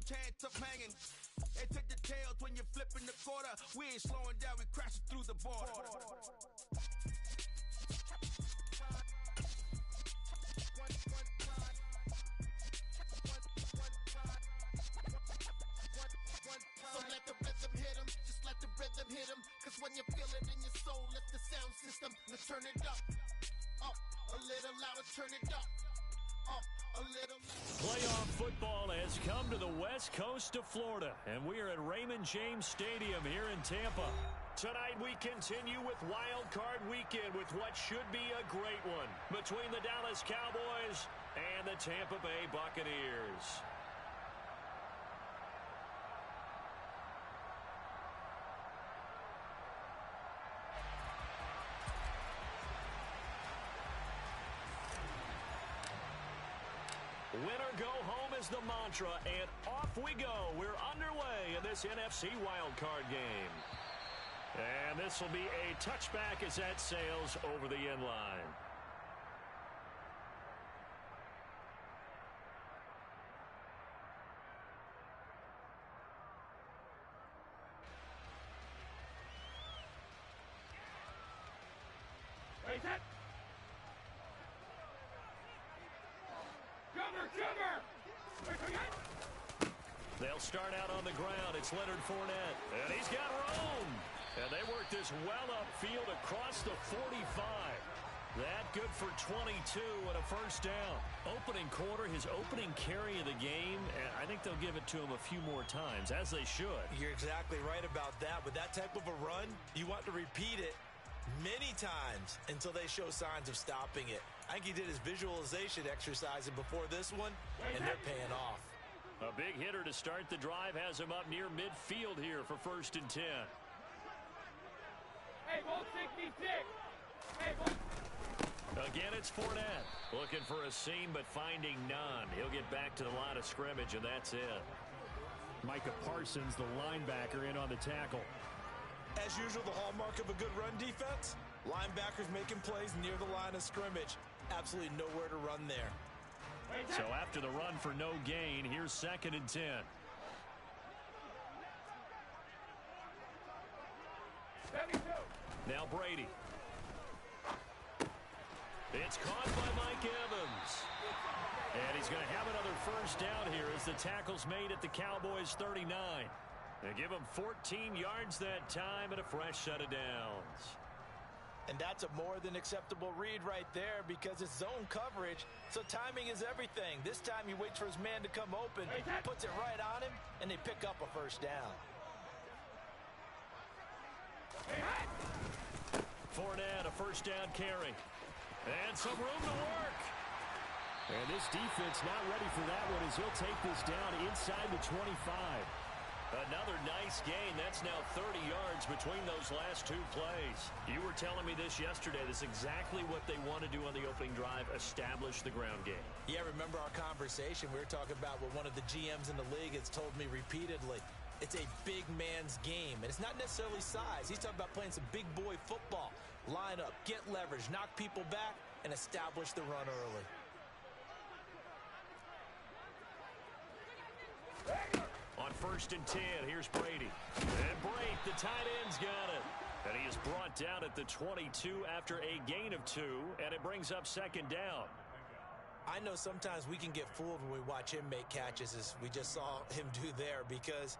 chance of hanging. They take the tails when you're flipping the quarter. We ain't slowing down, we crashing through the border. So let the rhythm hit him, just let the rhythm hit him. Cause when you feel it in your soul, it's the sound system. Let's turn it up a little louder, turn it up a little louder. Playoff football has come to the west coast of Florida, and we are at Raymond James Stadium here in Tampa. Tonight we continue with Wild Card Weekend with what should be a great one between the Dallas Cowboys and the Tampa Bay Buccaneers. Winner go home is the mantra, and off we go. We're underway in this NFC wildcard game. And this will be a touchback as that sails over the end line. Wait, that. They'll start out on the ground. It's Leonard Fournette, and he's got room. And they work this well upfield across the 45. That good for 22 and a first down. Opening quarter, his opening carry of the game, and I think they'll give it to him a few more times, as they should. You're exactly right about that. With that type of a run, you want to repeat it many times until they show signs of stopping it. I think he did his visualization exercise before this one, and they're paying off. A big hitter to start the drive has him up near midfield here for 1st and 10. Hey, ball 66. Hey, ball. Again, it's Fournette. Looking for a seam, but finding none. He'll get back to the line of scrimmage, and that's it. Micah Parsons, the linebacker, in on the tackle. As usual, the hallmark of a good run defense, linebackers making plays near the line of scrimmage. Absolutely nowhere to run there. So after the run for no gain, here's 2nd and 10. Now Brady. It's caught by Mike Evans. And he's going to have another first down here as the tackle's made at the Cowboys' 39. They give him 14 yards that time and a fresh set of downs. And that's a more than acceptable read right there because it's zone coverage, so timing is everything. This time he waits for his man to come open, puts it right on him, and they pick up a first down. Fournette, a first down carry. And some room to work. And this defense not ready for that one as he'll take this down inside the 25. Another nice gain. That's now 30 yards between those last two plays. You were telling me this yesterday. This is exactly what they want to do on the opening drive, establish the ground game. Yeah, remember our conversation. We were talking about what one of the GMs in the league has told me repeatedly. It's a big man's game, and it's not necessarily size. He's talking about playing some big boy football. Line up, get leverage, knock people back, and establish the run early. On 1st and 10, here's Brady. And Brake, the tight end's got it. And he is brought down at the 22 after a gain of 2, and it brings up 2nd down. I know sometimes we can get fooled when we watch him make catches, as we just saw him do there, because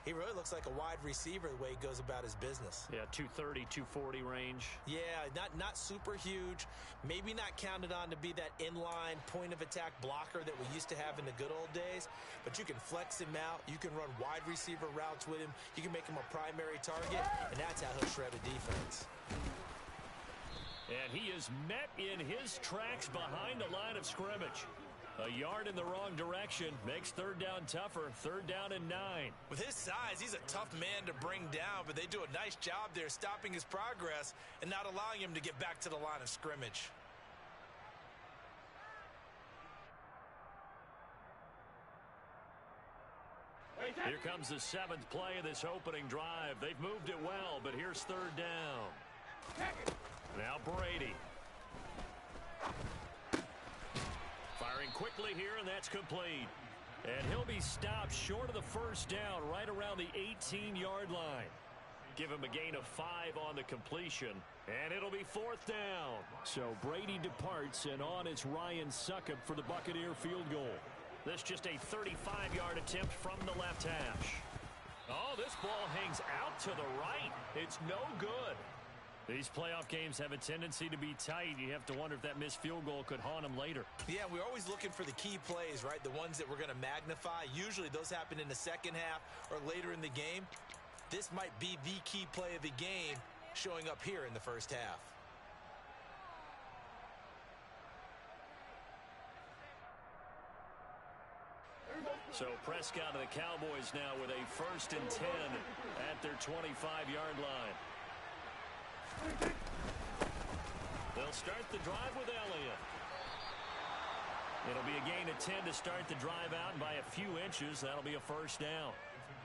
he really looks like a wide receiver the way he goes about his business. Yeah, 230, 240 range. Yeah, not super huge. Maybe not counted on to be that inline point-of-attack blocker that we used to have in the good old days. But you can flex him out. You can run wide receiver routes with him. You can make him a primary target, and that's how he'll shred a defense. And he is met in his tracks behind the line of scrimmage. A yard in the wrong direction makes 3rd down tougher. 3rd down and 9. With his size, he's a tough man to bring down, but they do a nice job there stopping his progress and not allowing him to get back to the line of scrimmage. Here comes the 7th play of this opening drive. They've moved it well, but here's 3rd down. Now Brady. Firing quickly here, and that's complete. And he'll be stopped short of the first down right around the 18-yard line. Give him a gain of 5 on the completion, and it'll be 4th down. So Brady departs, and on it's Ryan Succop for the Buccaneer field goal. This just a 35-yard attempt from the left hash. Oh, this ball hangs out to the right. It's no good. These playoff games have a tendency to be tight. You have to wonder if that missed field goal could haunt them later. Yeah, we're always looking for the key plays, right? The ones that we're going to magnify. Usually those happen in the second half or later in the game. This might be the key play of the game showing up here in the first half. So Prescott and the Cowboys now with a 1st and 10 at their 25-yard line. They'll start the drive with Elliott. It'll be a gain of 10 to start the drive out, and by a few inches, that'll be a first down.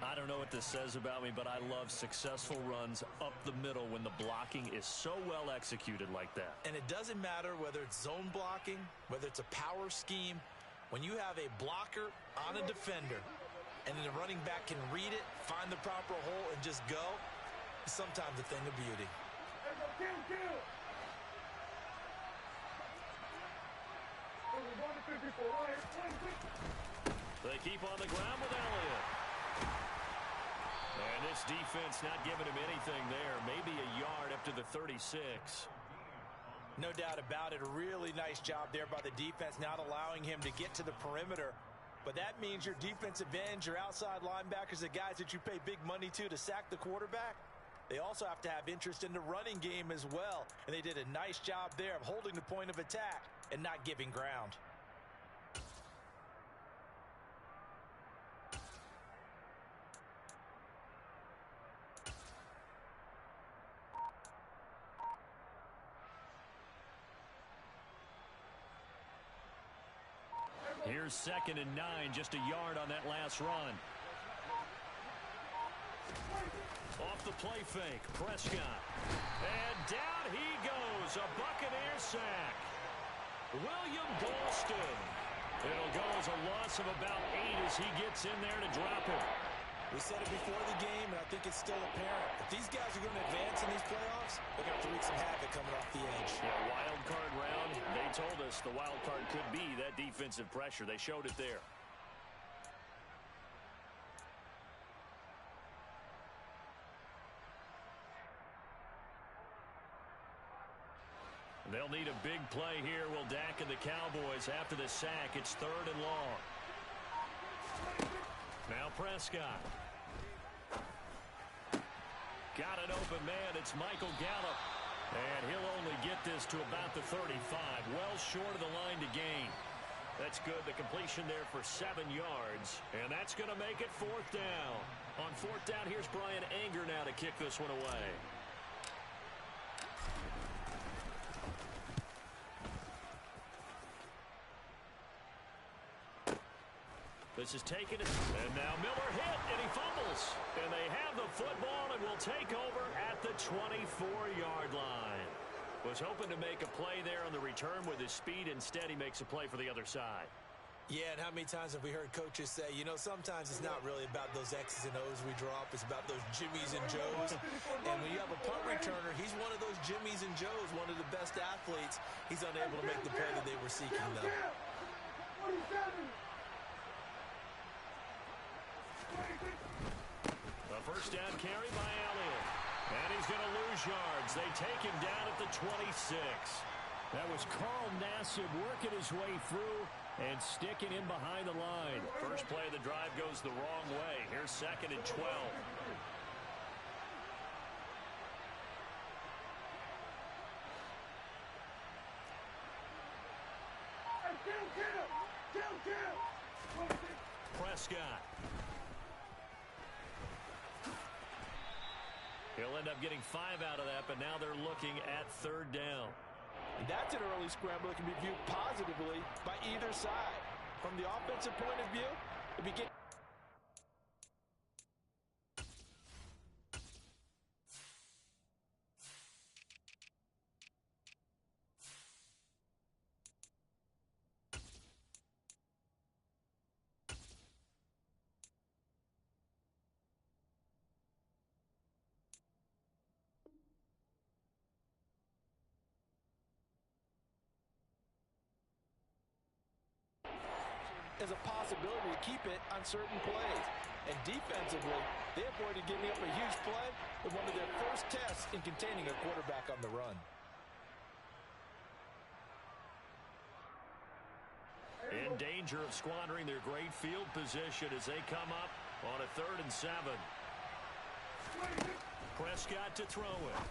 I don't know what this says about me, but I love successful runs up the middle when the blocking is so well executed like that. And it doesn't matter whether it's zone blocking, whether it's a power scheme. When you have a blocker on a defender, and then the running back can read it, find the proper hole, and just go, it's sometimes a thing of beauty. They keep on the ground with Elliott. And this defense not giving him anything there. Maybe a yard up to the 36. No doubt about it. A really nice job there by the defense, not allowing him to get to the perimeter. But that means your defensive ends, your outside linebackers, the guys that you pay big money to sack the quarterback, they also have to have interest in the running game as well. And they did a nice job there of holding the point of attack and not giving ground. Here's 2nd and 9, just a yard on that last run. Off the play fake, Prescott. And down he goes, a Buccaneer sack. William Golston. It'll go as a loss of about 8 as he gets in there to drop it. We said it before the game, and I think it's still apparent. If these guys are going to advance in these playoffs, they're going to have to wreak some havoc coming off the edge. Yeah, wild card round. They told us the wild card could be that defensive pressure. They showed it there. They'll need a big play here. Will Dak and the Cowboys after the sack. It's 3rd and long. Now Prescott. Got an open man. It's Michael Gallup. And he'll only get this to about the 35. Well short of the line to gain. That's good. The completion there for 7 yards. And that's going to make it 4th down. On 4th down, here's Brian Anger now to kick this one away. This is taken, and now Miller hit, and he fumbles. And they have the football and will take over at the 24-yard line. Was hoping to make a play there on the return with his speed. Instead, he makes a play for the other side. Yeah, and how many times have we heard coaches say, you know, sometimes it's not really about those X's and O's we drop. It's about those Jimmies and Joes. And when you have a punt returner, he's one of those Jimmies and Joes, one of the best athletes. He's unable to make the play that they were seeking, though. The first down carry by Elliott. And he's going to lose yards. They take him down at the 26. That was Carl Nassib working his way through and sticking in behind the line. First play of the drive goes the wrong way. Here's 2nd and 12. Prescott. He'll end up getting 5 out of that, but now they're looking at 3rd down. That's an early scramble that can be viewed positively by either side. From the offensive point of view, it begins. is a possibility to keep it on certain plays. And defensively, they avoided giving up a huge play with one of their first tests in containing a quarterback on the run. In danger of squandering their great field position as they come up on a 3rd and 7. Prescott to throw it.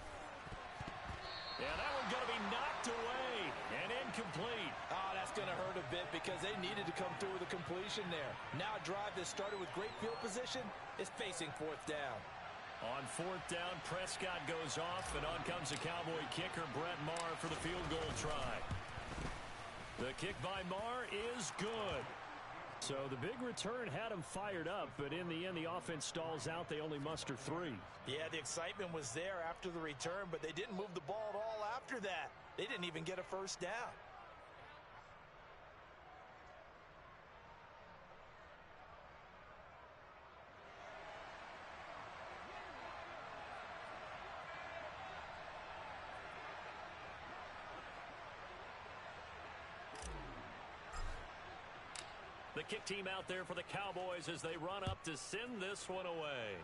Yeah, that one's going to be knocked away and incomplete. Oh, that's going to hurt a bit because they needed to come through with a completion there. Now a drive that started with great field position is facing 4th down. On 4th down, Prescott goes off, and on comes the Cowboy kicker, Brett Maher, for the field goal try. The kick by Maher is good. So the big return had him fired up, but in the end, the offense stalls out. They only muster 3. Yeah, the excitement was there after the return, but they didn't move the ball at all after that. They didn't even get a 1st down. The kick team out there for the Cowboys as they run up to send this one away.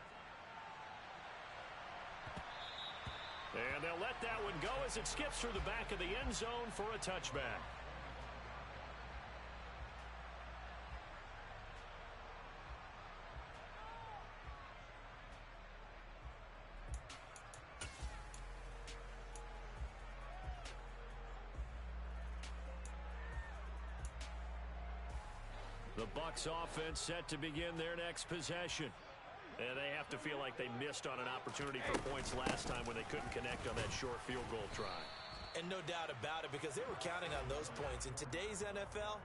And they'll let that one go as it skips through the back of the end zone for a touchback. The Bucks offense set to begin their next possession. And they have to feel like they missed on an opportunity for points last time when they couldn't connect on that short field goal try. And no doubt about it, because they were counting on those points. In today's NFL,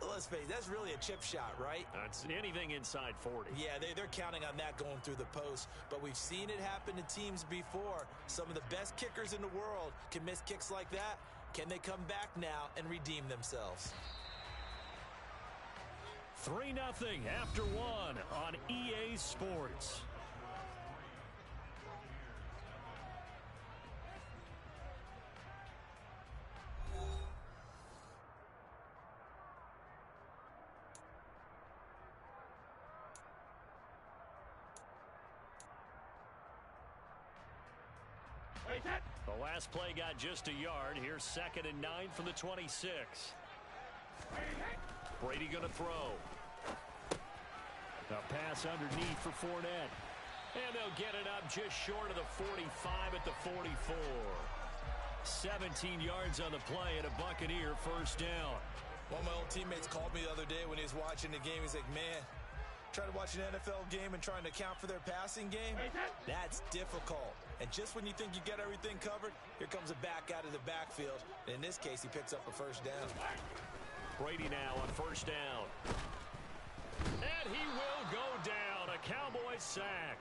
let's face it, that's really a chip shot, right? That's anything inside 40. Yeah, they're counting on that going through the post. But we've seen it happen to teams before. Some of the best kickers in the world can miss kicks like that. Can they come back now and redeem themselves? 3-0 after 1 on EA Sports. The last play got just a yard. Here's 2nd and 9 from the 26. Brady going to throw. A pass underneath for Fournette. And they'll get it up just short of the 45 at the 44. 17 yards on the play and a Buccaneer 1st down. One of my old teammates called me the other day when he was watching the game. He's like, man, trying to watch an NFL game and trying to account for their passing game, that's difficult. And just when you think you get everything covered, here comes a back out of the backfield. And in this case, he picks up a 1st down. Brady now on 1st down. And he will go down. A Cowboy sack.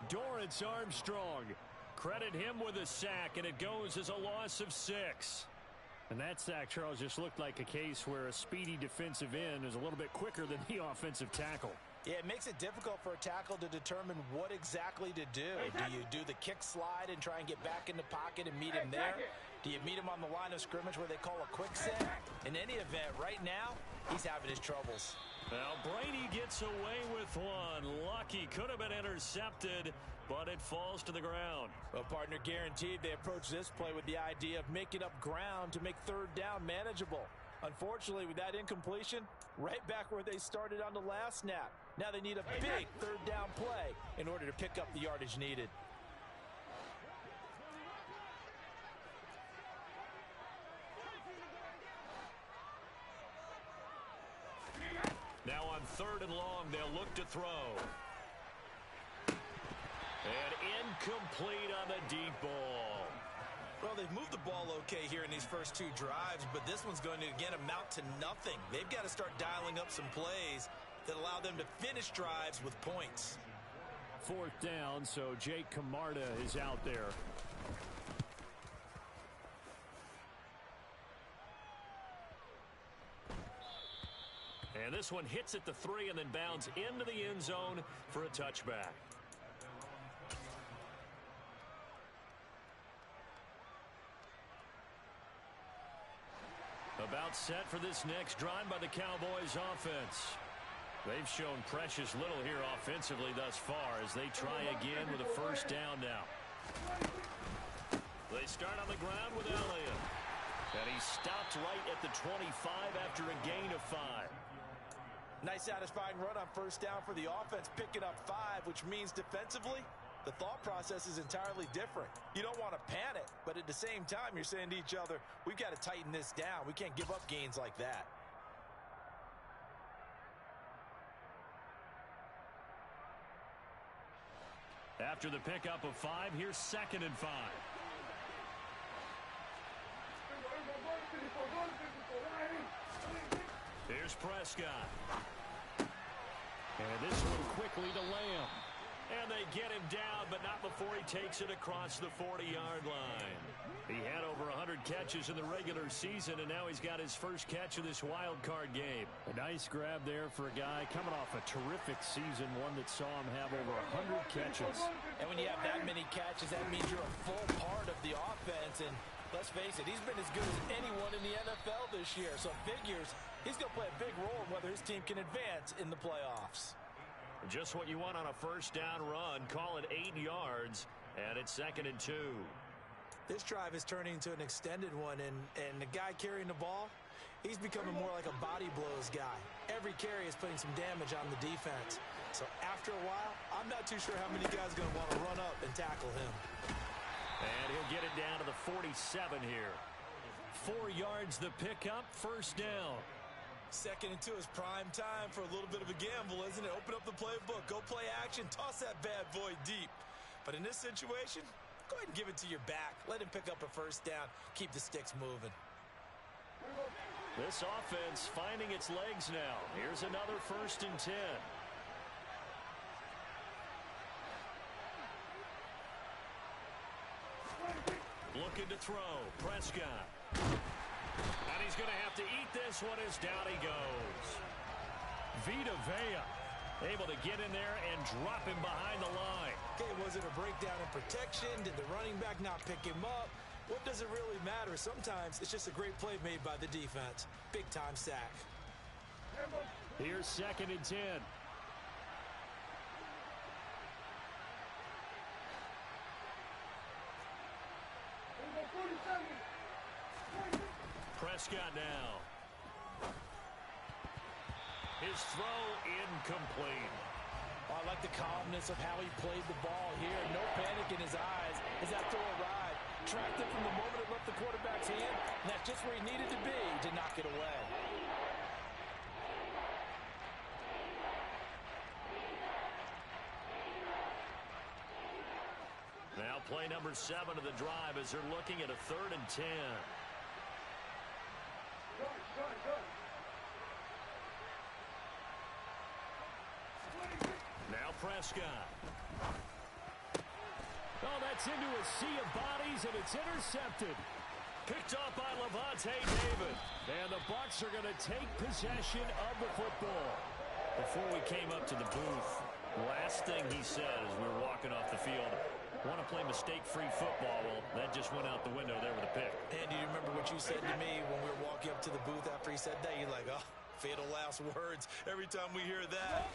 Dorrance Armstrong. Credit him with a sack, and it goes as a loss of 6. And that sack, Charles, just looked like a case where a speedy defensive end is a little bit quicker than the offensive tackle. Yeah, it makes it difficult for a tackle to determine what exactly to do. Do you do the kick slide and try and get back in the pocket and meet him there? Do you meet him on the line of scrimmage where they call a quick set? In any event, right now, he's having his troubles. Well, Brady gets away with one. Lucky, could have been intercepted, but it falls to the ground. Well, partner, guaranteed they approach this play with the idea of making up ground to make 3rd down manageable. Unfortunately, with that incompletion, right back where they started on the last snap. Now they need a big 3rd down play in order to pick up the yardage needed. Now on 3rd and long, they'll look to throw. And incomplete on the deep ball. Well, they've moved the ball okay here in these first 2 drives, but this one's going to, again, amount to nothing. They've got to start dialing up some plays that allow them to finish drives with points. 4th down, so Jake Camarda is out there. And this one hits at the 3 and then bounds into the end zone for a touchback. About set for this next drive by the Cowboys offense. They've shown precious little here offensively thus far as they try again with a first down now. They start on the ground with Elliott. And he stopped right at the 25 after a gain of 5. Nice satisfying run on first down for the offense, picking up 5, which means defensively, the thought process is entirely different. You don't want to panic, but at the same time, you're saying to each other, we've got to tighten this down. We can't give up gains like that. After the pickup of 5, here's 2nd and 5. Here's Prescott. And this one quickly to Lamb. And they get him down, but not before he takes it across the 40-yard line. He had over 100 catches in the regular season, and now he's got his first catch of this wild card game. A nice grab there for a guy coming off a terrific season, one that saw him have over 100 catches. And when you have that many catches, that means you're a full part of the offense. And let's face it, he's been as good as anyone in the NFL this year. So figures he's going to play a big role in whether his team can advance in the playoffs. Just what you want on a first down run. Call it 8 yards, and it's 2nd and 2. This drive is turning into an extended one, and the guy carrying the ball, he's becoming more like a body blows guy. Every carry is putting some damage on the defense. So after a while, I'm not too sure how many guys are going to want to run up and tackle him. And he'll get it down to the 47 here. 4 yards the pickup, first down. 2nd and 2 is prime time for a little bit of a gamble, isn't it? Open up the playbook, go play action, toss that bad boy deep. But in this situation, go ahead and give it to your back. Let him pick up a first down. Keep the sticks moving. This offense finding its legs now. Here's another 1st and 10. Looking to throw. Prescott. And he's going to have to eat this one as down he goes. Vita Vea able to get in there and drop him behind the line. Okay, was it a breakdown in protection? Did the running back not pick him up? What does it really matter? Sometimes it's just a great play made by the defense. Big-time sack. Here's 2nd and 10. Prescott now. His throw incomplete. Oh, I like the calmness of how he played the ball here. No panic in his eyes as that throw arrived. Tracked it from the moment it left the quarterback's hand, and that's just where he needed to be to knock it away. Now play number 7 of the drive as they're looking at a 3rd and 10. Now Prescott. Oh, that's into a sea of bodies, and it's intercepted. Picked off by Levante David. And the Bucks are going to take possession of the football. Before we came up to the booth, last thing he said as we were walking off the field, want to play mistake-free football. Well, that just went out the window there with a pick. And do you remember what you said to me when we were walking up to the booth after he said that? You're like, oh, fatal last words. Every time we hear that,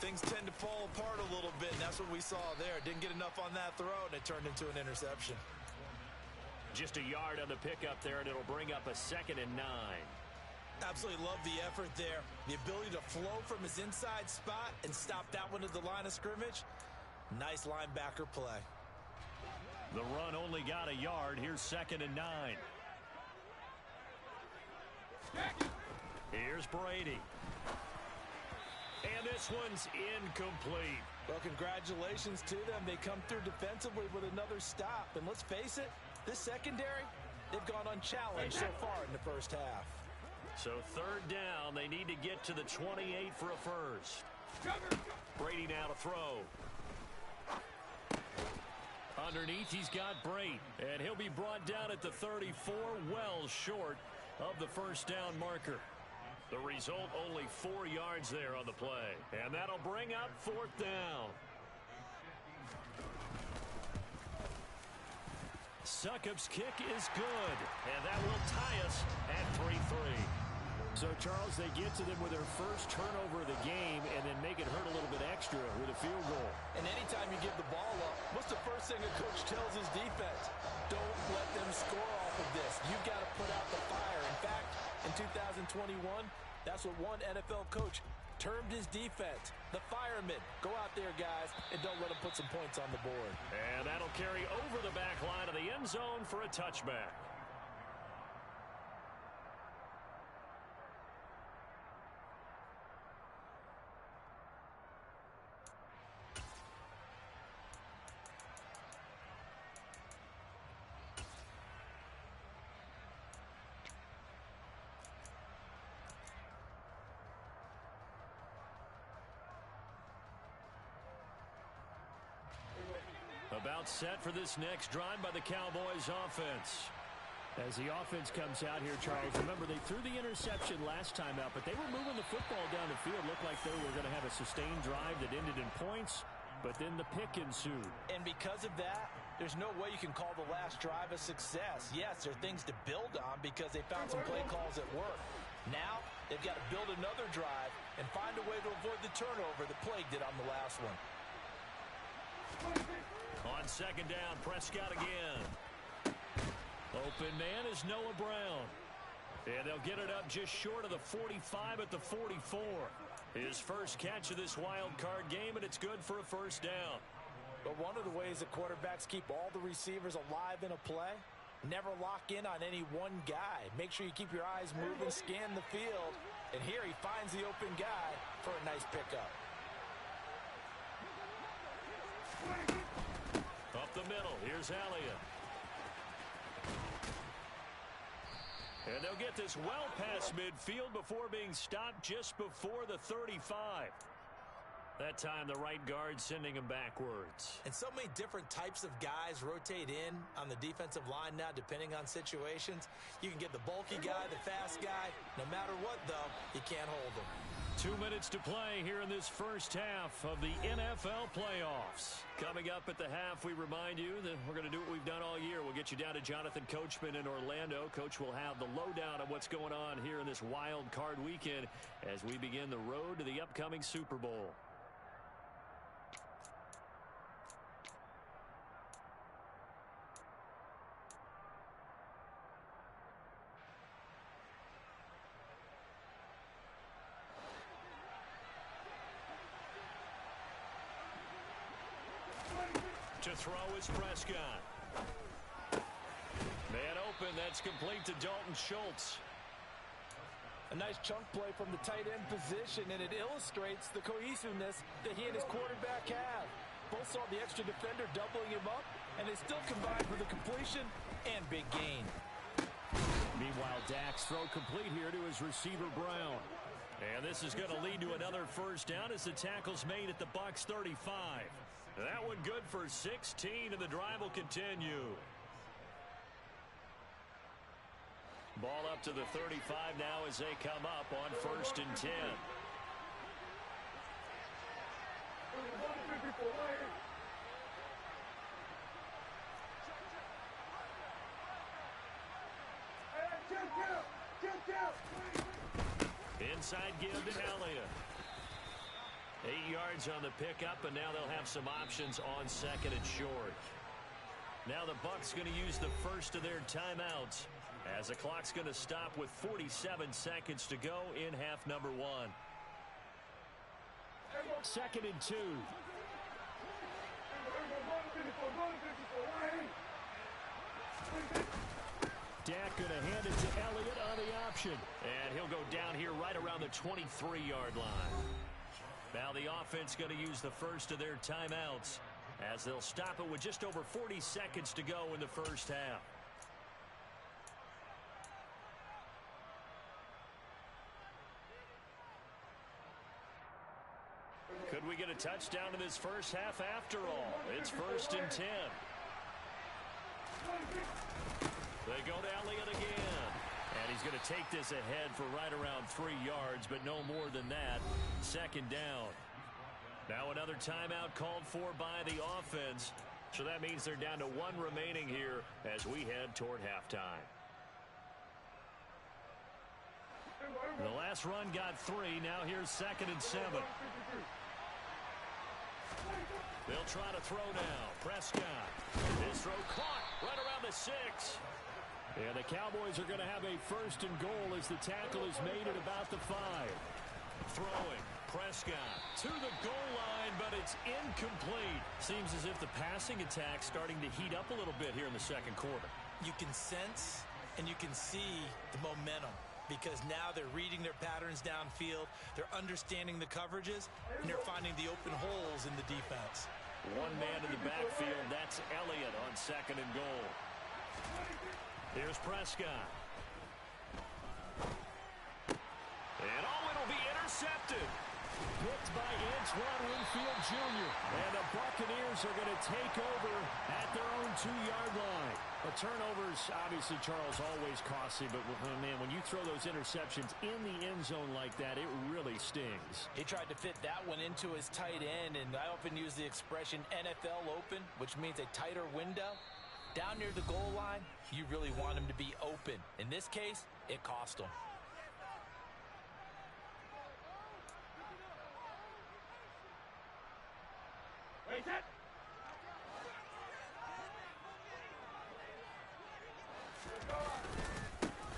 things tend to fall apart a little bit, and that's what we saw there. Didn't get enough on that throw, and it turned into an interception. Just a yard on the pickup there, and it'll bring up a 2nd and 9. Absolutely love the effort there. The ability to flow from his inside spot and stop that one at the line of scrimmage. Nice linebacker play. The run only got a yard. Here's 2nd and 9. Here's Brady. And this one's incomplete. Well, congratulations to them. They come through defensively with another stop. And let's face it, this secondary, they've gone unchallenged so far in the first half. So 3rd down, they need to get to the 28 for a first. Brady now to throw. Underneath, he's got Brate, and he'll be brought down at the 34, well short of the first down marker. The result, only 4 yards there on the play, and that'll bring up 4th down. Succop's kick is good, and that will tie us at 3-3. So, Charles, they get to them with their first turnover of the game and then make it hurt a little bit extra with a field goal. And anytime you give the ball up, what's the first thing a coach tells his defense? Don't let them score off of this. You've got to put out the fire. In fact, in 2021, that's what one NFL coach termed his defense, the firemen. Go out there, guys, and don't let them put some points on the board. And that'll carry over the back line of the end zone for a touchback. About set for this next drive by the Cowboys offense. As the offense comes out here, Charles, remember they threw the interception last time out, but they were moving the football down the field. Looked like they were going to have a sustained drive that ended in points, but then the pick ensued. And because of that, there's no way you can call the last drive a success. Yes, there are things to build on because they found some play calls that work. Now, they've got to build another drive and find a way to avoid the turnover that plagued it on the last one. On second down, Prescott again. Open man is Noah Brown. And they'll get it up just short of the 45 at the 44. His first catch of this wild card game, and it's good for a first down. But one of the ways that quarterbacks keep all the receivers alive in a play, never lock in on any one guy. Make sure you keep your eyes moving, scan the field. And here he finds the open guy for a nice pickup. Up the middle, here's Elliott. And they'll get this well past midfield before being stopped just before the 35. That time the right guard sending him backwards. And so many different types of guys rotate in on the defensive line now depending on situations. You can get the bulky guy, the fast guy. No matter what, though, you can't hold him. 2 minutes to play here in this first half of the NFL playoffs. Coming up at the half, we remind you that we're going to do what we've done all year. We'll get you down to Jonathan Coachman in Orlando. Coach will have the lowdown of what's going on here in this wild card weekend as we begin the road to the upcoming Super Bowl. To throw is Prescott. Man open, that's complete to Dalton Schultz. A nice chunk play from the tight end position, and it illustrates the cohesiveness that he and his quarterback have. Both saw the extra defender doubling him up, and they still combined for the completion and big gain. Meanwhile, Dak's throw complete here to his receiver, Brown. And this is going to lead to another first down as the tackle's made at the Bucks 35. That one good for 16, and the drive will continue. Ball up to the 35 now as they come up on 1st and 10. Inside give to Elliott. 8 yards on the pickup, and now they'll have some options on second and short. Now the Bucks going to use the first of their timeouts as the clock's going to stop with 47 seconds to go in half number 1. 2nd and 2. Dak going to hand it to Elliott on the option. And he'll go down here right around the 23-yard line. Now the offense going to use the first of their timeouts as they'll stop it with just over 40 seconds to go in the first half. Could we get a touchdown in this first half after all? It's 1st and 10. They go to Elliott again. And he's going to take this ahead for right around 3 yards, but no more than that. 2nd down. Now another timeout called for by the offense So that means they're down to 1 remaining here as we head toward halftime. The last run got 3. Now here's 2nd and 7. They'll try to throw now. Prescott. His throw caught right around the 6. And the Cowboys are going to have a 1st and goal as the tackle is made at about the 5. Throwing. Prescott to the goal line, but it's incomplete. Seems as if the passing attack's starting to heat up a little bit here in the 2nd quarter. You can sense and you can see the momentum because now they're reading their patterns downfield, they're understanding the coverages, and they're finding the open holes in the defense. 1 man in the backfield, that's Elliott on 2nd and goal. Here's Prescott. And it'll be intercepted. Picked by Antoine Winfield Jr. And the Buccaneers are going to take over at their own 2-yard line. A turnover's obviously, Charles, always costly, but man, when you throw those interceptions in the end zone like that, it really stings. He tried to fit that one into his tight end, and I often use the expression NFL open, which means a tighter window. Down near the goal line, you really want him to be open. In this case, it cost him.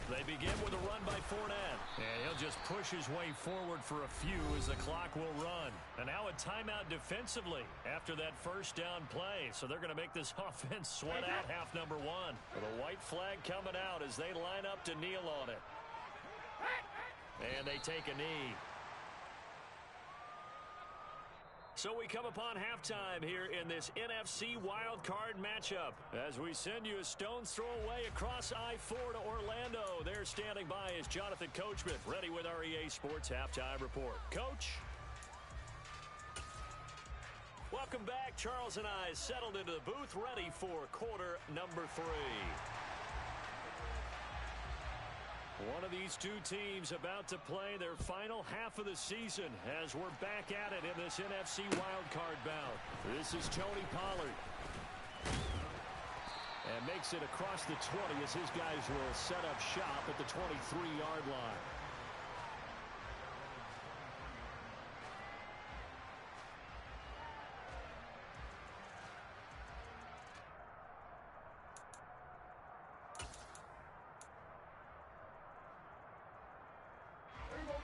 They begin with a run by Fournette. And he'll just push his way forward for a few as the clock will run. And now a timeout defensively after that 1st down play. So they're going to make this offense sweat out half number 1. With a white flag coming out as they line up to kneel on it. And they take a knee. So we come upon halftime here in this NFC wildcard matchup as we send you a stone's throw away across I-4 to Orlando. There standing by is Jonathan Coachman, ready with our EA Sports Halftime Report. Coach? Welcome back. Charles and I settled into the booth, ready for quarter number 3. One of these two teams about to play their final half of the season as we're back at it in this NFC wildcard bout. This is Tony Pollard. And makes it across the 20 as his guys will set up shop at the 23-yard line.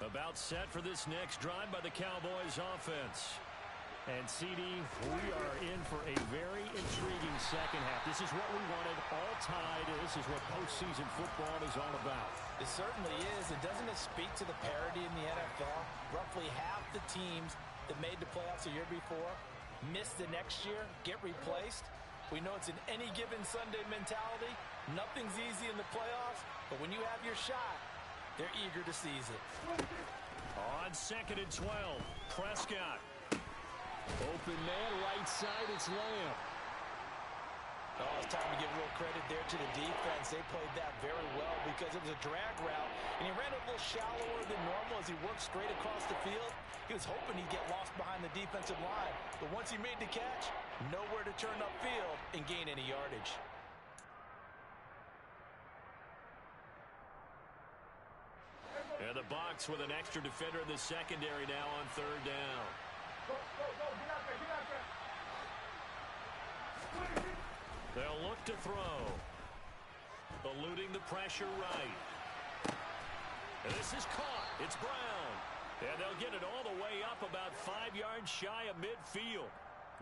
About set for this next drive by the Cowboys offense. And CD, we are in for a very intriguing second half. This is what we wanted, all tied. This is what postseason football is all about. It certainly is. And doesn't it speak to the parity in the NFL? Roughly half the teams that made the playoffs a year before miss the next year, get replaced. We know it's an any given Sunday mentality. Nothing's easy in the playoffs, but when you have your shot, they're eager to seize it. On 2nd and 12, Prescott. Open man, right side, it's Lamb. Oh, it's time to give a little credit there to the defense. They played that very well because it was a drag route, and he ran a little shallower than normal as he worked straight across the field. He was hoping he'd get lost behind the defensive line, but once he made the catch, nowhere to turn upfield and gain any yardage. And the Bucks with an extra defender in the secondary now on 3rd down. They'll look to throw. Eluding the pressure right. And this is caught. It's Brown. And they'll get it all the way up about 5 yards shy of midfield.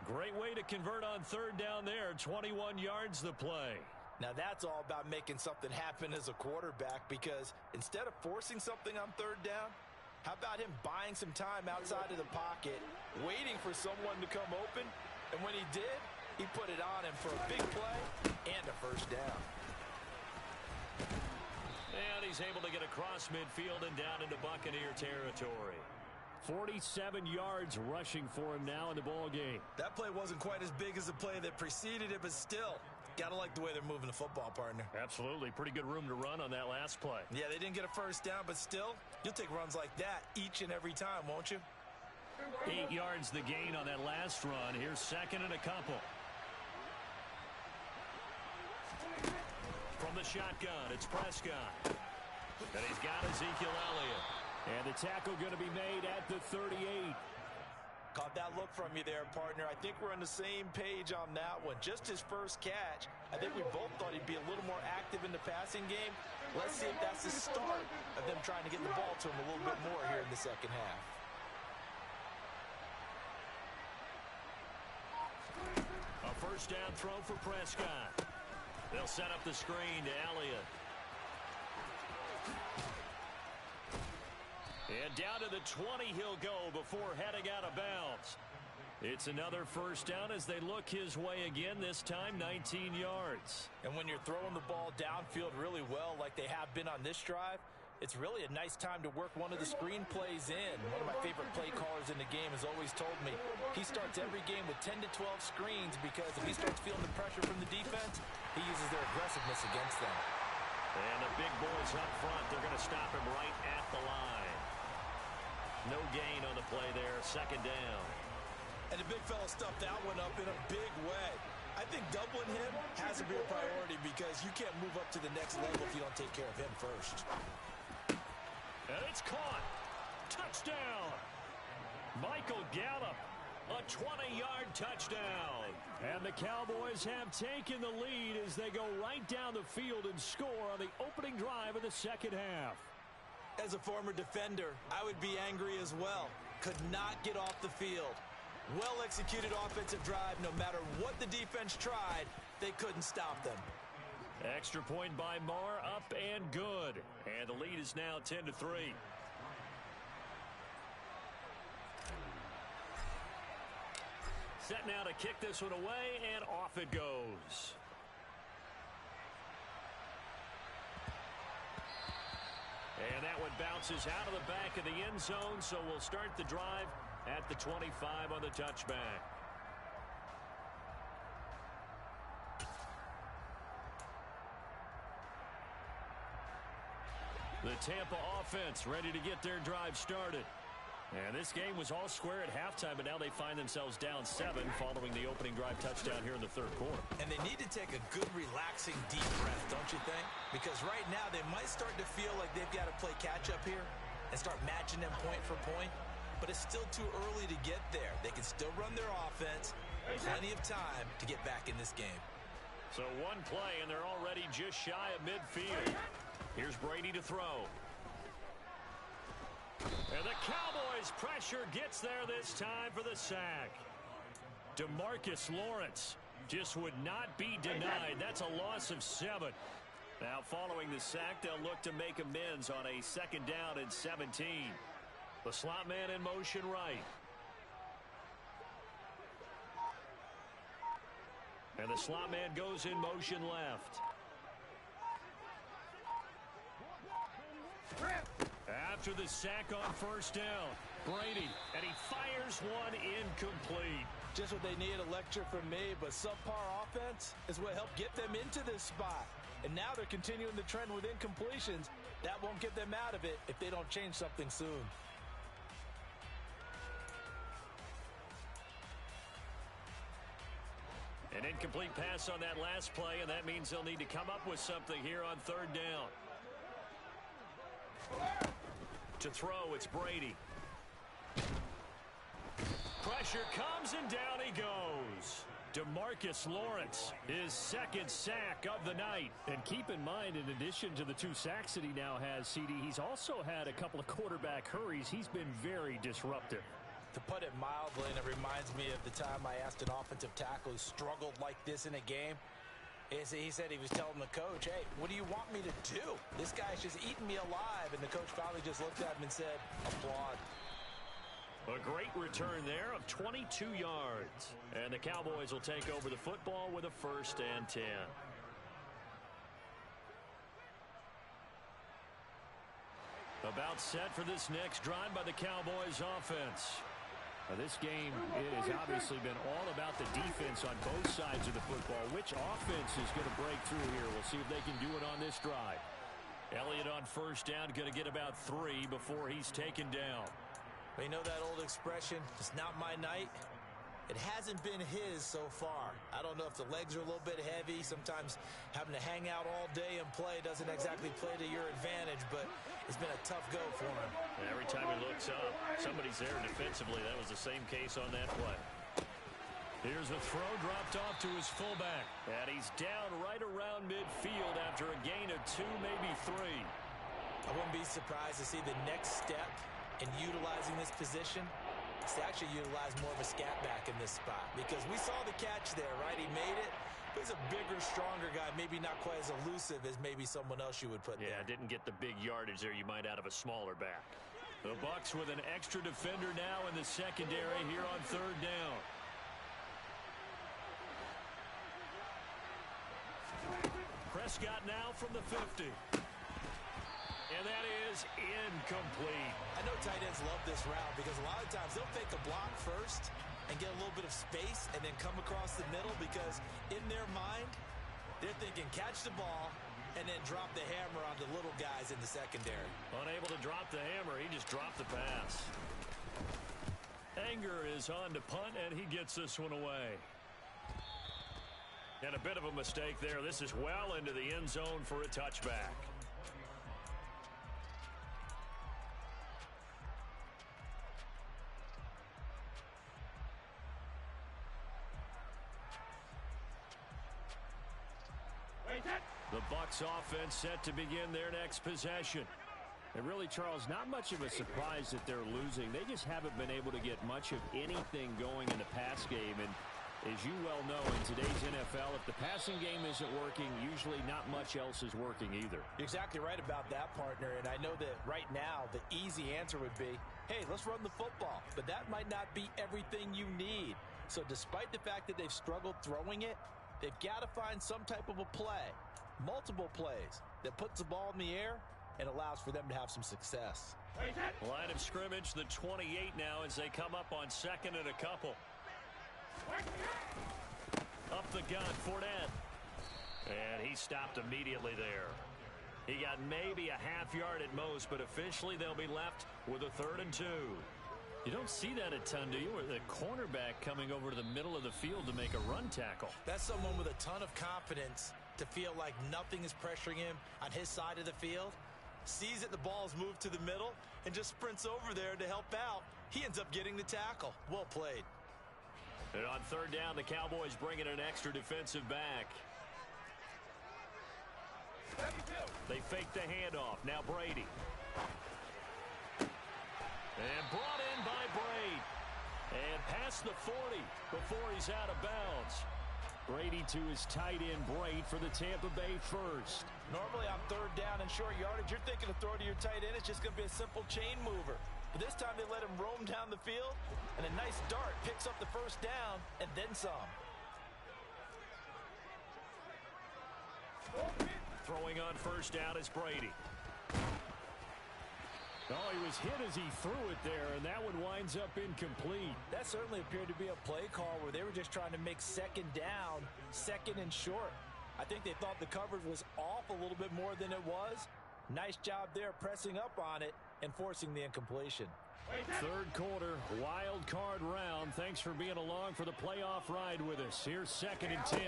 Great way to convert on 3rd down there. 21 yards the play. Now that's all about making something happen as a quarterback, because instead of forcing something on 3rd down, how about him buying some time outside of the pocket, waiting for someone to come open, and when he did, he put it on him for a big play and a 1st down. And he's able to get across midfield and down into Buccaneer territory. 47 yards rushing for him now in the ball game. That play wasn't quite as big as the play that preceded it, but still, gotta like the way they're moving the football, partner. Absolutely. Pretty good room to run on that last play. Yeah, they didn't get a 1st down, but still, you'll take runs like that each and every time, won't you? 8 yards the gain on that last run. Here's 2nd and a couple. the shotgun. It's Prescott. And he's got Ezekiel Elliott. And the tackle going to be made at the 38. Caught that look from you there, partner. I think we're on the same page on that one. Just his first catch. I think we both thought he'd be a little more active in the passing game. Let's see if that's the start of them trying to get the ball to him a little bit more here in the second half. A first down throw for Prescott. They'll set up the screen to Elliott. And down to the 20 he'll go before heading out of bounds. It's another first down as they look his way again, this time 19 yards. And when you're throwing the ball downfield really well like they have been on this drive, it's really a nice time to work one of the screen plays in. One of my favorite play callers in the game has always told me he starts every game with 10 to 12 screens because if he starts feeling the pressure from the defense, he uses their aggressiveness against them. And the big boys up front, they're going to stop him right at the line. No gain on the play there, second down. And the big fella stuffed that one up in a big way. I think doubling him has to be a priority because you can't move up to the next level if you don't take care of him first. And it's caught. Touchdown. Michael Gallup, a 20-yard touchdown. And the Cowboys have taken the lead as they go right down the field and score on the opening drive of the second half. As a former defender, I would be angry as well. Could not get off the field. Well-executed offensive drive. No matter what the defense tried, they couldn't stop them. Extra point by Marr, up and good. And the lead is now 10-3. Set now to kick this one away, and off it goes. And that one bounces out of the back of the end zone, so we'll start the drive at the 25 on the touchback. The Tampa offense ready to get their drive started. And this game was all square at halftime, but now they find themselves down 7 following the opening drive touchdown here in the third quarter. And they need to take a good, relaxing, deep breath, don't you think? Because right now they might start to feel like they've got to play catch-up here and start matching them point for point. But it's still too early to get there. They can still run their offense. Plenty of time to get back in this game. So one play, and they're already just shy of midfield. Here's Brady to throw. And the Cowboys' pressure gets there this time for the sack. DeMarcus Lawrence just would not be denied. That's a loss of 7. Now following the sack, they'll look to make amends on a second down and 17. The slot man in motion right. And the slot man goes in motion left. After the sack on first down, Brady, and he fires one incomplete. Just what they need, a lecture from me, but subpar offense is what helped get them into this spot. And now they're continuing the trend with incompletions. That won't get them out of it if they don't change something soon. An incomplete pass on that last play, and that means they'll need to come up with something here on third down. To throw, it's Brady. Pressure comes, and down he goes. DeMarcus Lawrence, his second sack of the night. And keep in mind, in addition to the 2 sacks that he now has, CD, he's also had a couple of quarterback hurries. He's been very disruptive. To put it mildly, and it reminds me of the time I asked an offensive tackle who struggled like this in a game. He said he was telling the coach, hey, what do you want me to do? This guy's just eating me alive. And the coach finally just looked at him and said, applaud. A great return there of 22 yards. And the Cowboys will take over the football with a 1st and 10. About set for this next drive by the Cowboys offense. Now, this game has obviously been all about the defense on both sides of the football. Which offense is going to break through here? We'll see if they can do it on this drive. Elliott on first down, going to get about 3 before he's taken down. You know that old expression, it's not my night? It hasn't been his so far. I don't know if the legs are a little bit heavy. Sometimes having to hang out all day and play doesn't exactly play to your advantage, but it's been a tough go for him. And every time he looks up, somebody's there defensively. That was the same case on that play. Here's a throw dropped off to his fullback. And he's down right around midfield after a gain of 2, maybe 3. I wouldn't be surprised to see the next step in utilizing this position is to actually utilize more of a scat back in this spot, because we saw the catch there, right? He made it, but he's a bigger, stronger guy, maybe not quite as elusive as maybe someone else you would put there. Yeah, didn't get the big yardage there you might out of a smaller back. The Bucks with an extra defender now in the secondary here on 3rd down. Prescott now from the 50. And that is incomplete. I know tight ends love this route because a lot of times they'll fake a block first and get a little bit of space and then come across the middle, because in their mind, they're thinking catch the ball and then drop the hammer on the little guys in the secondary. Unable to drop the hammer, he just dropped the pass. Anger is on to punt, and he gets this one away. And a bit of a mistake there. This is well into the end zone for a touchback. The Bucks offense set to begin their next possession. And really, Charles, not much of a surprise that they're losing. They just haven't been able to get much of anything going in the pass game. And as you well know, in today's NFL, if the passing game isn't working, usually not much else is working either. You're exactly right about that, partner. And I know that right now the easy answer would be, hey, let's run the football. But that might not be everything you need. So despite the fact that they've struggled throwing it, they've got to find some type of a play, multiple plays, that puts the ball in the air and allows for them to have some success. Line of scrimmage, the 28 now as they come up on 2nd and a couple. Up the gun, Fournette. And he stopped immediately there. He got maybe a half yard at most, but officially they'll be left with a 3rd and 2. You don't see that a ton, do you? With a cornerback coming over to the middle of the field to make a run tackle. That's someone with a ton of confidence to feel like nothing is pressuring him on his side of the field. Sees that the ball is moved to the middle and just sprints over there to help out. He ends up getting the tackle. Well played. And on 3rd down, the Cowboys bring in an extra defensive back. They fake the handoff. Now Brady. And brought in by Brady. And past the 40 before he's out of bounds. Brady to his tight end, Brady, for the Tampa Bay first. Normally on 3rd down and short yardage, you're thinking to throw to your tight end. It's just going to be a simple chain mover. But this time they let him roam down the field, and a nice dart picks up the 1st down and then some. Throwing on 1st down is Brady. Oh, he was hit as he threw it there, and that one winds up incomplete. That certainly appeared to be a play call where they were just trying to make 2nd down, 2nd and short. I think they thought the coverage was off a little bit more than it was. Nice job there pressing up on it and forcing the incompletion. 3rd quarter, wild card round. Thanks for being along for the playoff ride with us. Here's 2nd and 10.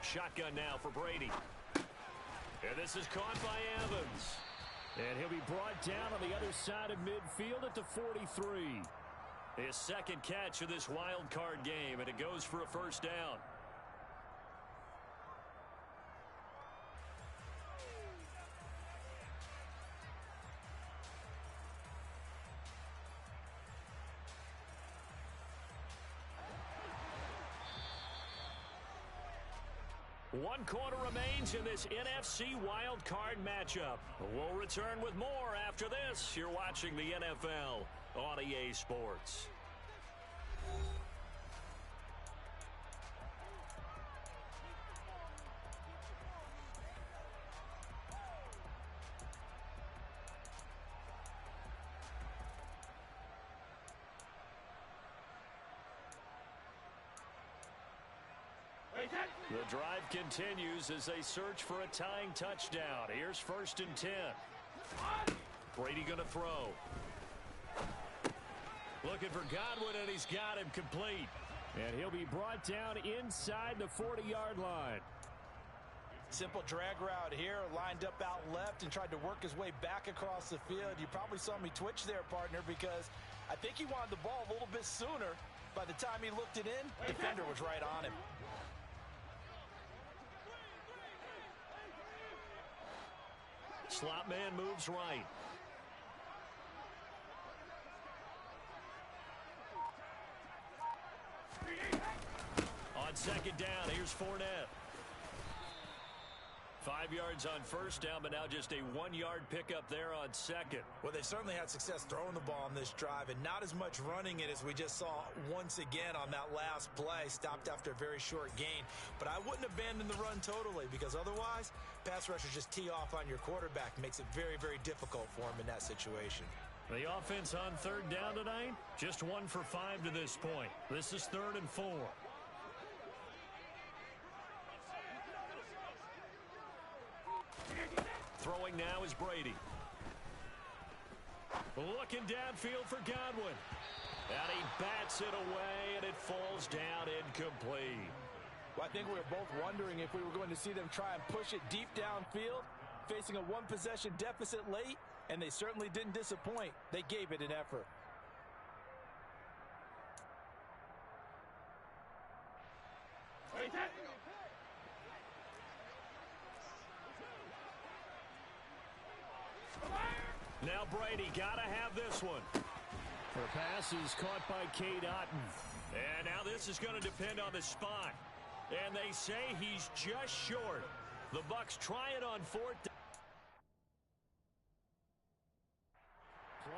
Shotgun now for Brady. And this is caught by Evans. And he'll be brought down on the other side of midfield at the 43. His 2nd catch of this wild card game, and it goes for a 1st down. One quarter remains in this NFC wild card matchup. We'll return with more after this. You're watching the NFL on EA Sports. The drive continues as they search for a tying touchdown. Here's 1st and 10. Brady going to throw. Looking for Godwin, and he's got him complete. And he'll be brought down inside the 40-yard line. Simple drag route here, lined up out left and tried to work his way back across the field. You probably saw me twitch there, partner, because I think he wanted the ball a little bit sooner. By the time he looked it in, the defender was right on him. Slot man moves right. On second down, here's Fournette. 5 yards on first down, but now just a 1-yard pickup there on second. Well, they certainly had success throwing the ball on this drive, and not as much running it as we just saw once again on that last play. Stopped after a very short gain. But I wouldn't abandon the run totally, because otherwise, pass rushers just tee off on your quarterback. Makes it very, very difficult for him in that situation. The offense on third down tonight, just 1 for 5 to this point. This is 3rd and 4. Throwing now is Brady. Looking downfield for Godwin. And he bats it away, and it falls down incomplete. Well, I think we were both wondering if we were going to see them try and push it deep downfield, facing a 1-possession deficit late, and they certainly didn't disappoint. They gave it an effort. Now Brady got to have this one. The pass is caught by Cade Otton. And now this is going to depend on the spot. And they say he's just short. The Bucks try it on 4th down.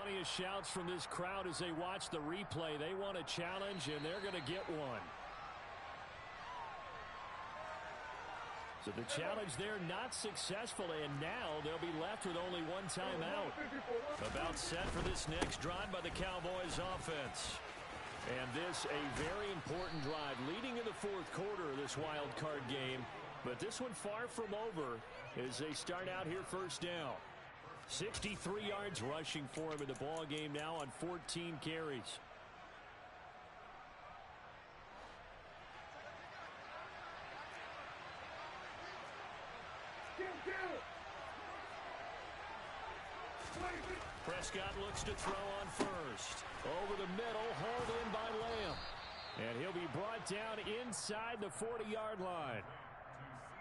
Plenty of shouts from this crowd as they watch the replay. They want a challenge, and they're going to get one. So the challenge there not successful, and now they'll be left with only 1 timeout. About set for this next drive by the Cowboys offense. And this a very important drive leading in the 4th quarter of this wild card game. But this one far from over as they start out here first down. 63 yards rushing for him in the ball game now on 14 carries. Prescott looks to throw on first. Over the middle, hauled in by Lamb. And he'll be brought down inside the 40-yard line.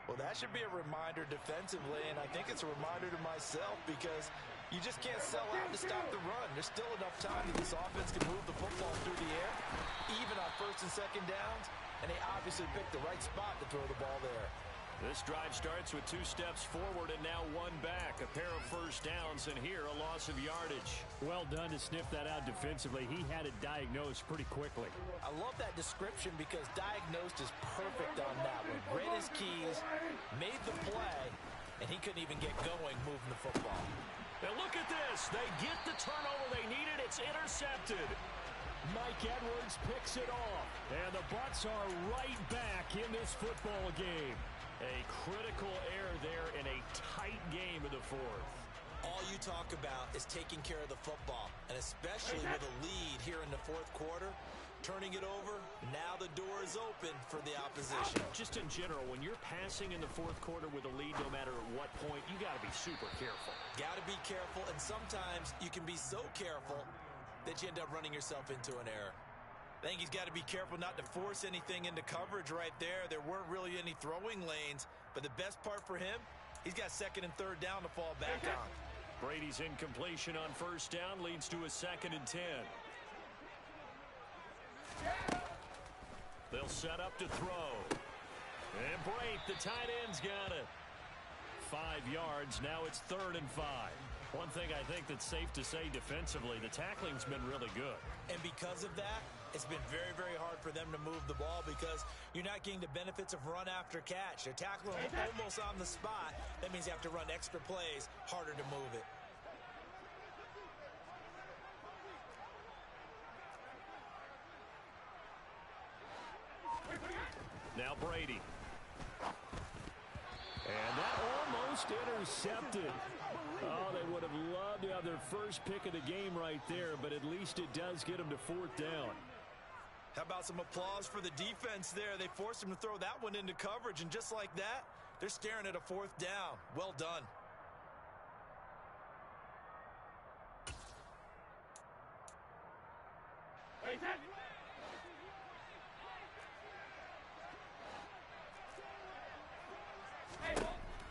Well, that should be a reminder defensively, and I think it's a reminder to myself because you just can't sell out to stop the run. There's still enough time that this offense can move the football through the air, even on 1st and 2nd downs, and they obviously picked the right spot to throw the ball there. This drive starts with 2 steps forward and now 1 back. A pair of first downs, and here a loss of yardage. Well done to sniff that out defensively. He had it diagnosed pretty quickly. I love that description because diagnosed is perfect on that one. Read his keys, made the play, and he couldn't even get going moving the football. Now look at this. They get the turnover they needed. It's intercepted. Mike Edwards picks it off. And the Bucks are right back in this football game. A critical error there in a tight game in the 4th. All you talk about is taking care of the football, and especially with a lead here in the 4th quarter, turning it over, now the door is open for the opposition. Just in general, when you're passing in the 4th quarter with a lead, no matter at what point, you got to be super careful. Got to be careful, and sometimes you can be so careful that you end up running yourself into an error. I think he's got to be careful not to force anything into coverage right there. There weren't really any throwing lanes, but the best part for him, he's got 2nd and 3rd down to fall back on. Brady's incompletion on first down leads to a 2nd and 10. They'll set up to throw. And Brate, the tight end's got it. 5 yards, now it's 3rd and 5. One thing I think that's safe to say defensively, the tackling's been really good. And because of that, it's been very, very hard for them to move the ball because you're not getting the benefits of run after catch. They're tackling almost on the spot. That means you have to run extra plays, harder to move it. Now Brady. And that almost intercepted. Oh, they would have loved to have their first pick of the game right there, but at least it does get them to 4th down. How about some applause for the defense there? They forced him to throw that one into coverage, and just like that, they're staring at a 4th down. Well done.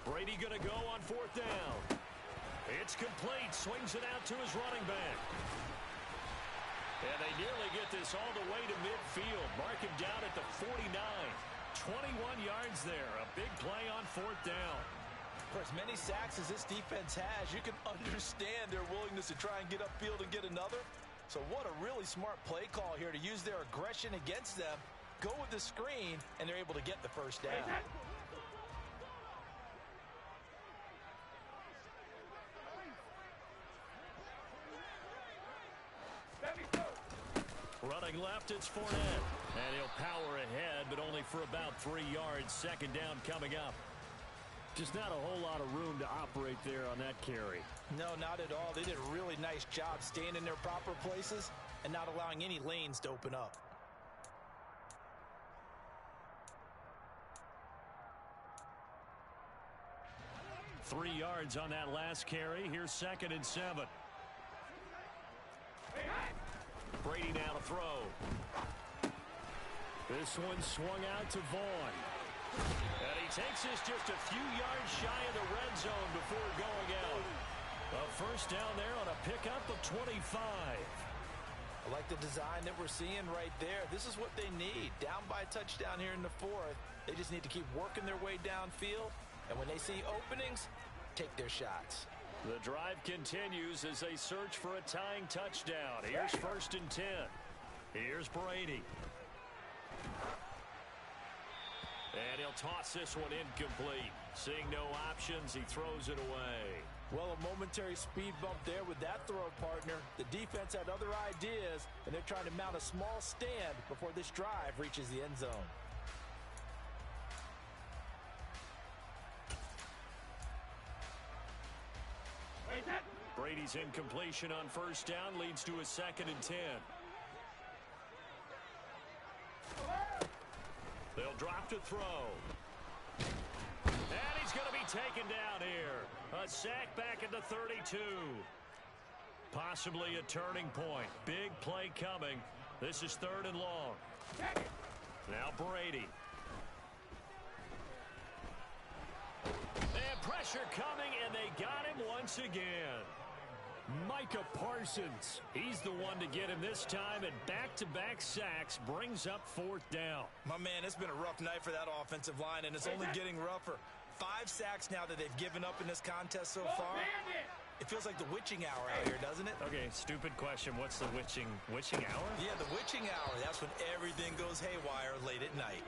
Brady going to go on 4th down. It's complete. Swings it out to his running back. And they nearly get this all the way to midfield. Mark him down at the 49. 21 yards there. A big play on 4th down. For as many sacks as this defense has, you can understand their willingness to try and get upfield and get another. So what a really smart play call here to use their aggression against them. Go with the screen, and they're able to get the 1st down. Running left, it's Fournette. And he'll power ahead, but only for about 3 yards. 2nd down coming up. Just not a whole lot of room to operate there on that carry. No, not at all. They did a really nice job staying in their proper places and not allowing any lanes to open up. Three yards on that last carry. Here's 2nd and 7. Brady now to throw. This one swung out to Vaughn. And he takes this just a few yards shy of the red zone before going out. A 1st down there on a pickup of 25. I like the design that we're seeing right there. This is what they need. Down by a touchdown here in the 4th. They just need to keep working their way downfield. And when they see openings, take their shots. The drive continues as they search for a tying touchdown. Here's 1st and 10. Here's Brady. And he'll toss this one incomplete. Seeing no options, he throws it away. Well, a momentary speed bump there with that throw, partner. The defense had other ideas, and they're trying to mount a small stand before this drive reaches the end zone. Brady's incompletion on 1st down leads to a 2nd and 10. They'll drop to throw. And he's going to be taken down here. A sack back at the 32. Possibly a turning point. Big play coming. This is 3rd and long. Now Brady. And pressure coming, and they got him once again. Micah Parsons. He's the one to get him this time, and back-to-back sacks brings up 4th down. My man, it's been a rough night for that offensive line, and it's only getting rougher. 5 sacks now that they've given up in this contest so far. It feels like the witching hour out here, doesn't it? Okay, stupid question. What's the witching hour? Yeah, the witching hour. That's when everything goes haywire late at night.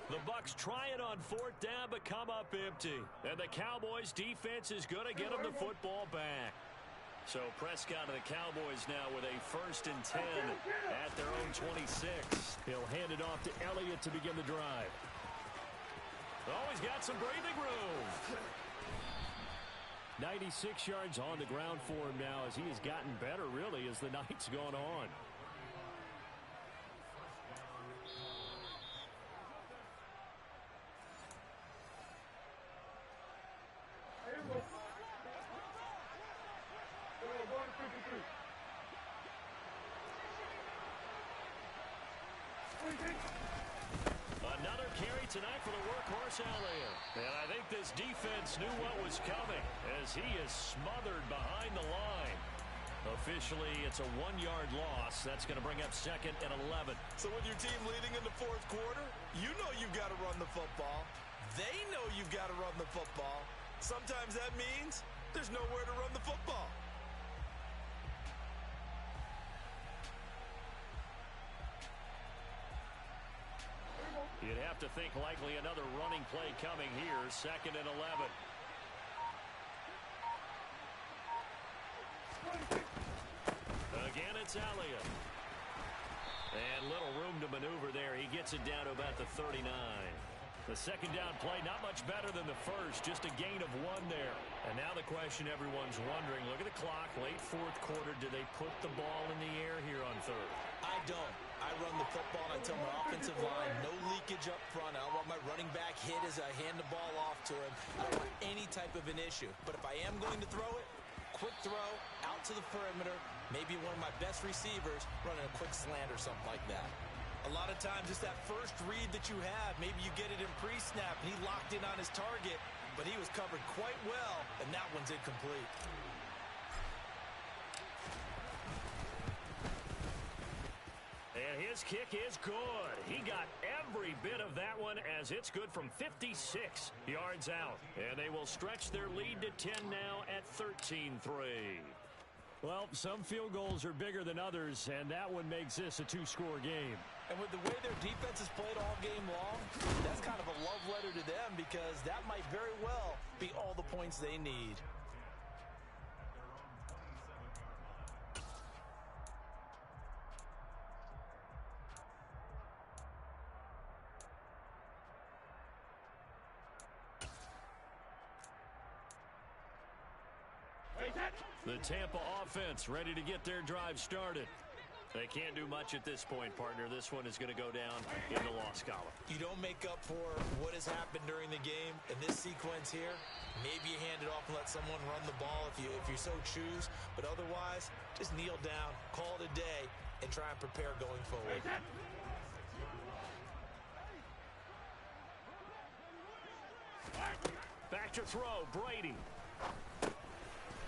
The Bucks try it on 4th down, but come up empty. And the Cowboys' defense is going to get them the football back. So Prescott and the Cowboys now with a 1st and 10 at their own 26. He'll hand it off to Elliott to begin the drive. Oh, he's got some breathing room. 96 yards on the ground for him now as he has gotten better, really, as the night's gone on. Another carry tonight for the workhorse Elliott. And I think this defense knew what was coming as he is smothered behind the line. Officially, it's a 1-yard loss. That's going to bring up 2nd and 11. So with your team leading in the 4th quarter, you know you've got to run the football. They know you've got to run the football. Sometimes that means there's nowhere to run the football. You'd have to think likely another running play coming here. 2nd and 11. Again, it's Elliott. And little room to maneuver there. He gets it down to about the 39. The 2nd down play, not much better than the first. Just a gain of 1 there. And now the question everyone's wondering, look at the clock, late 4th quarter. Do they put the ball in the air here on 3rd? I don't. I run the football, and I tell my offensive line, no leakage up front. I don't want my running back hit as I hand the ball off to him. I don't want any type of an issue. But if I am going to throw it, quick throw, out to the perimeter, maybe one of my best receivers running a quick slant or something like that. A lot of times, it's that first read that you have. Maybe you get it in pre-snap, and he locked in on his target, but he was covered quite well, and that one's incomplete. And his kick is good. He got every bit of that one as it's good from 56 yards out. And they will stretch their lead to 10 now at 13-3. Well, some field goals are bigger than others, and that one makes this a two-score game. And with the way their defense has played all game long, that's kind of a love letter to them because that might very well be all the points they need. The Tampa offense ready to get their drive started. They can't do much at this point, partner. This one is going to go down in the loss column. You don't make up for what has happened during the game in this sequence here. Maybe you hand it off and let someone run the ball if you so choose. But otherwise, just kneel down, call it a day, and try and prepare going forward. Back to throw, Brady.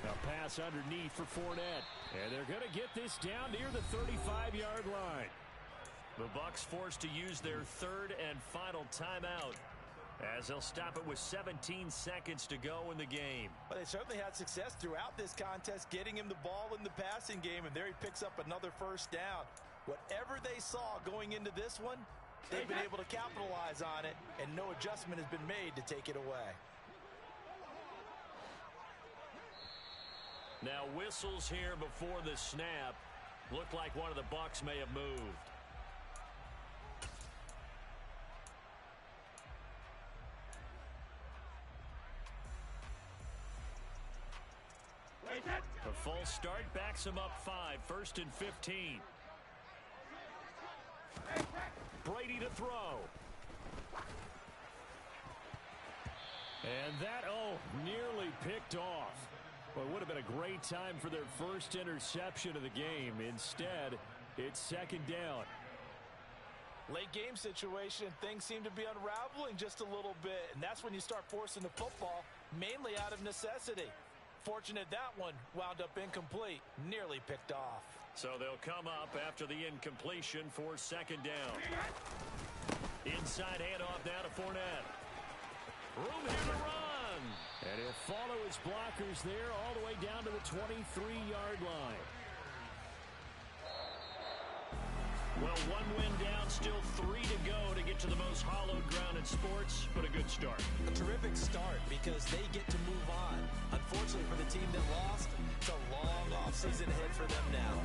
A pass underneath for Fournette. And they're going to get this down near the 35-yard line. The Bucks forced to use their third and final timeout as they'll stop it with 17 seconds to go in the game. Well, they certainly had success throughout this contest, getting him the ball in the passing game, and there he picks up another first down. Whatever they saw going into this one, they've been able to capitalize on it, and no adjustment has been made to take it away. Now whistles here before the snap. Looked like one of the Bucks may have moved. A false start backs him up 5, 1st and 15. Brady to throw. And that, nearly picked off. Well, it would have been a great time for their first interception of the game. Instead, it's second down. Late game situation, things seem to be unraveling just a little bit, and that's when you start forcing the football, mainly out of necessity. Fortunate that one wound up incomplete, nearly picked off. So they'll come up after the incompletion for second down. Inside handoff now to Fournette. Room here to run. And he'll follow his blockers there all the way down to the 23-yard line. Well, one win down, still 3 to go to get to the most hallowed ground in sports, but a good start. A terrific start because they get to move on. Unfortunately for the team that lost, it's a long offseason ahead for them now.